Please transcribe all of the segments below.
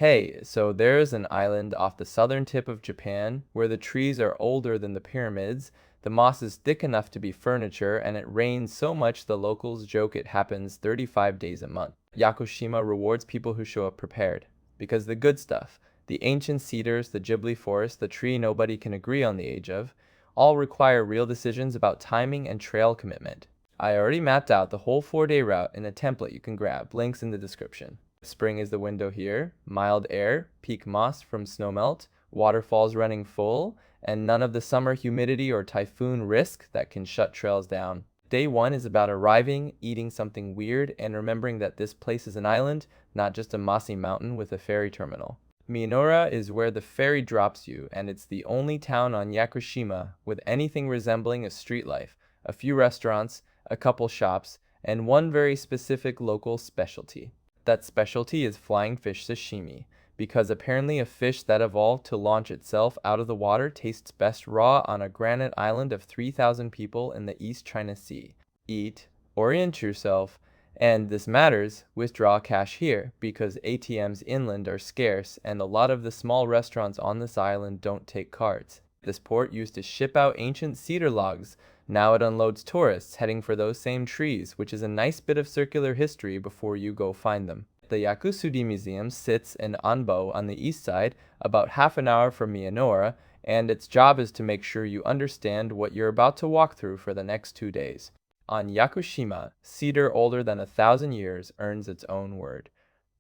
Hey, so there's an island off the southern tip of Japan where the trees are older than the pyramids, the moss is thick enough to be furniture, and it rains so much the locals joke it happens 35 days a month. Yakushima rewards people who show up prepared. Because the good stuff, the ancient cedars, the Ghibli forest, the tree nobody can agree on the age of, all require real decisions about timing and trail commitment. I already mapped out the whole 4-day route in a template you can grab, links in the description. Spring is the window here, mild air, peak moss from snowmelt, waterfalls running full, and none of the summer humidity or typhoon risk that can shut trails down. Day 1 is about arriving, eating something weird, and remembering that this place is an island, not just a mossy mountain with a ferry terminal. Miyanoura is where the ferry drops you, and it's the only town on Yakushima with anything resembling a street life, a few restaurants, a couple shops, and one very specific local specialty. That specialty is flying fish sashimi, because apparently a fish that evolved to launch itself out of the water tastes best raw on a granite island of 3,000 people in the East China Sea. Eat, orient yourself, and this matters, withdraw cash here, because ATMs inland are scarce and a lot of the small restaurants on this island don't take cards. This port used to ship out ancient cedar logs. Now it unloads tourists heading for those same trees, which is a nice bit of circular history before you go find them. The Yakusugi Museum sits in Anbo on the east side, about half an hour from Miyanoura, and its job is to make sure you understand what you're about to walk through for the next 2 days. On Yakushima, cedar older than 1,000 years earns its own word,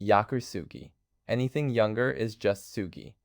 Yakusugi. Anything younger is just Sugi.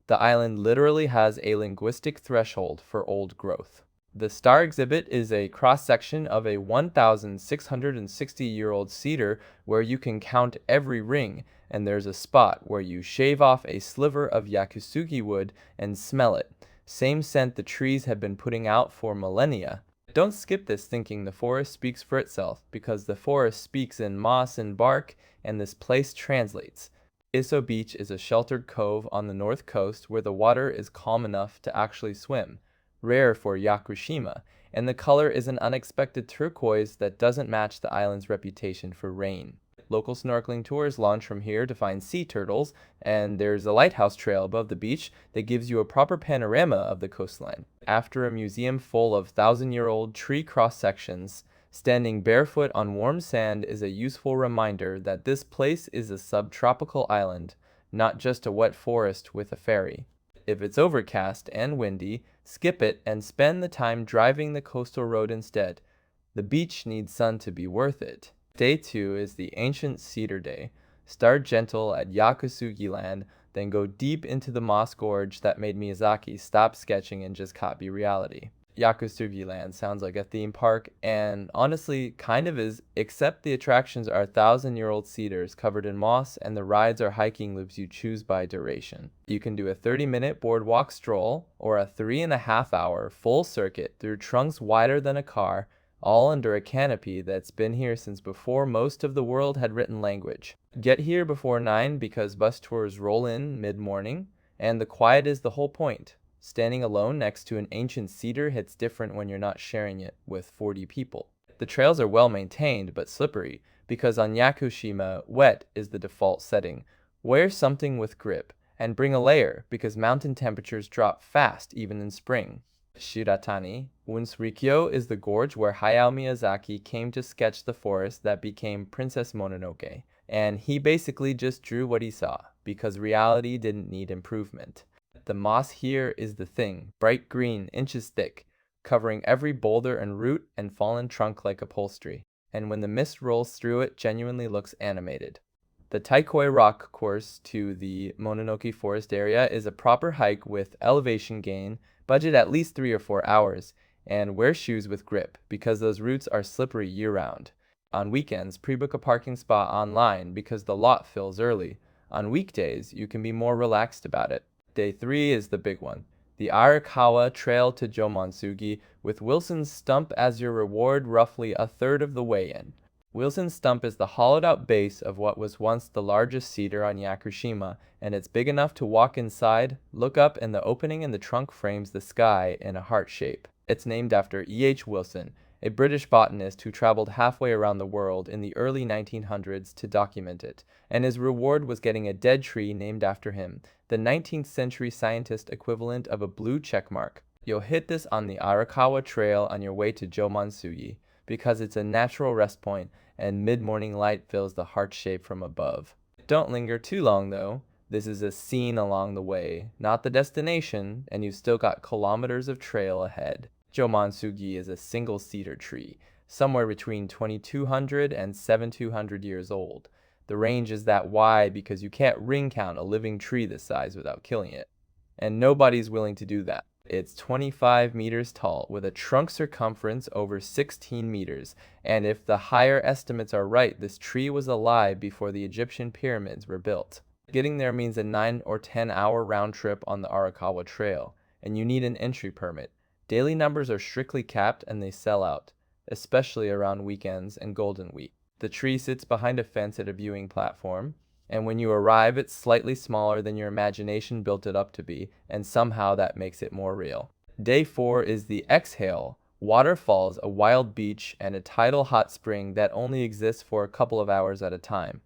The island literally has a linguistic threshold for old growth. The star exhibit is a cross-section of a 1,660-year-old cedar where you can count every ring, and there's a spot where you shave off a sliver of Yakusugi wood and smell it. Same scent the trees have been putting out for millennia. Don't skip this thinking the forest speaks for itself, because the forest speaks in moss and bark, and this place translates. Isso Beach is a sheltered cove on the north coast where the water is calm enough to actually swim. Rare for Yakushima, and the color is an unexpected turquoise that doesn't match the island's reputation for rain. Local snorkeling tours launch from here to find sea turtles, and there's a lighthouse trail above the beach that gives you a proper panorama of the coastline. After a museum full of 1,000-year-old tree cross-sections, standing barefoot on warm sand is a useful reminder that this place is a subtropical island, not just a wet forest with a ferry. If it's overcast and windy, skip it and spend the time driving the coastal road instead. The beach needs sun to be worth it. Day 2 is the ancient cedar day. Start gentle at Yakusugi Land, then go deep into the moss gorge that made Miyazaki stop sketching and just copy reality. Yakusugi Land sounds like a theme park, and honestly kind of is, except the attractions are 1,000-year-old cedars covered in moss and the rides are hiking loops you choose by duration. You can do a 30-minute boardwalk stroll or a 3.5-hour full circuit through trunks wider than a car, all under a canopy that's been here since before most of the world had written language. Get here before 9 because bus tours roll in mid-morning, and the quiet is the whole point. Standing alone next to an ancient cedar hits different when you're not sharing it with 40 people. The trails are well maintained but slippery, because on Yakushima, wet is the default setting. Wear something with grip, and bring a layer, because mountain temperatures drop fast even in spring. Shiratani Unsuikyo is the gorge where Hayao Miyazaki came to sketch the forest that became Princess Mononoke, and he basically just drew what he saw, because reality didn't need improvement. The moss here is the thing, bright green, inches thick, covering every boulder and root and fallen trunk like upholstery, and when the mist rolls through it genuinely looks animated. The Taikoi Rock course to the Mononoke Forest area is a proper hike with elevation gain, budget at least 3 or 4 hours, and wear shoes with grip, because those routes are slippery year-round. On weekends, pre-book a parking spot online because the lot fills early. On weekdays, you can be more relaxed about it. Day 3 is the big one, the Arakawa Trail to Jōmon Sugi, with Wilson's Stump as your reward roughly a third of the way in. Wilson's Stump is the hollowed-out base of what was once the largest cedar on Yakushima, and it's big enough to walk inside, look up, and the opening in the trunk frames the sky in a heart shape. It's named after E.H. Wilson, a British botanist who traveled halfway around the world in the early 1900s to document it, and his reward was getting a dead tree named after him, the 19th century scientist equivalent of a blue checkmark. You'll hit this on the Arakawa Trail on your way to Jōmon Sugi, because it's a natural rest point and mid-morning light fills the heart shape from above. Don't linger too long though. This is a scene along the way, not the destination, and you've still got kilometers of trail ahead. Jōmon Sugi is a single cedar tree, somewhere between 2200 and 7200 years old. The range is that wide because you can't ring count a living tree this size without killing it. And nobody's willing to do that. It's 25 meters tall with a trunk circumference over 16 meters, and if the higher estimates are right, this tree was alive before the Egyptian pyramids were built. Getting there means a 9 or 10 hour round trip on the Arakawa Trail, and you need an entry permit. Daily numbers are strictly capped and they sell out, especially around weekends and Golden Week. The tree sits behind a fence at a viewing platform, and when you arrive it's slightly smaller than your imagination built it up to be, and somehow that makes it more real. Day 4 is the Exhale, waterfalls, a wild beach, and a tidal hot spring that only exists for a couple of hours at a time.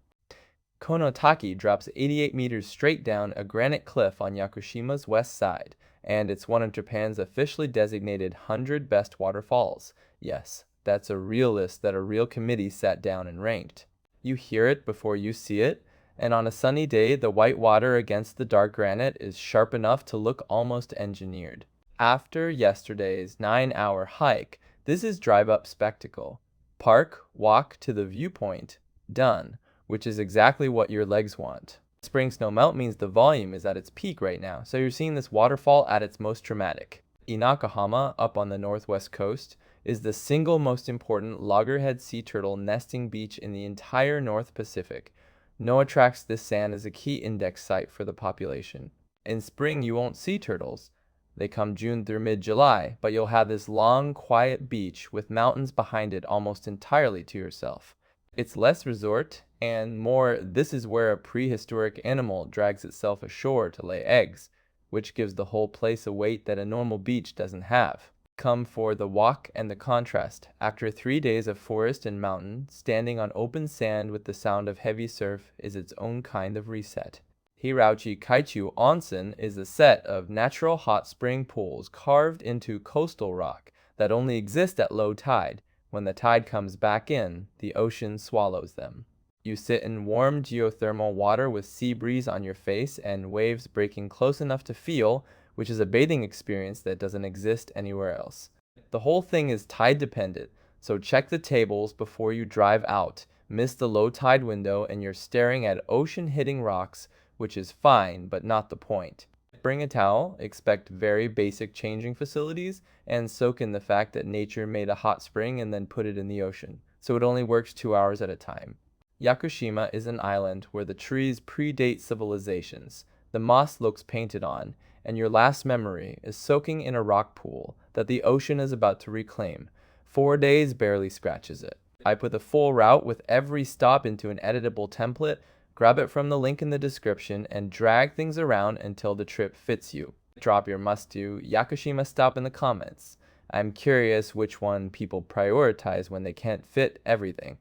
Konotaki drops 88 meters straight down a granite cliff on Yakushima's west side, and it's one of Japan's officially designated 100 best waterfalls. Yes, that's a real list that a real committee sat down and ranked. You hear it before you see it, and on a sunny day, the white water against the dark granite is sharp enough to look almost engineered. After yesterday's 9-hour hike, this is drive-up spectacle. Park, walk to the viewpoint, done, which is exactly what your legs want. Spring snowmelt means the volume is at its peak right now, so you're seeing this waterfall at its most dramatic. Inakahama, up on the northwest coast, is the single most important loggerhead sea turtle nesting beach in the entire North Pacific. NOAA tracks this sand as a key index site for the population. In spring, you won't see turtles. They come June through mid-July, but you'll have this long, quiet beach with mountains behind it almost entirely to yourself. It's less resort and more this is where a prehistoric animal drags itself ashore to lay eggs, which gives the whole place a weight that a normal beach doesn't have. Come for the walk and the contrast. After 3 days of forest and mountain, standing on open sand with the sound of heavy surf is its own kind of reset. Hirauchi Kaichu Onsen is a set of natural hot spring pools carved into coastal rock that only exist at low tide. When the tide comes back in, the ocean swallows them. You sit in warm geothermal water with sea breeze on your face and waves breaking close enough to feel, which is a bathing experience that doesn't exist anywhere else. The whole thing is tide dependent, so check the tables before you drive out. Miss the low tide window and you're staring at ocean hitting rocks, which is fine, but not the point. Bring a towel, expect very basic changing facilities, and soak in the fact that nature made a hot spring and then put it in the ocean, so it only works 2 hours at a time. Yakushima is an island where the trees predate civilizations. The moss looks painted on, and your last memory is soaking in a rock pool that the ocean is about to reclaim. 4 days barely scratches it. I put the full route with every stop into an editable template. Grab it from the link in the description and drag things around until the trip fits you. Drop your must-do Yakushima stop in the comments. I'm curious which one people prioritize when they can't fit everything.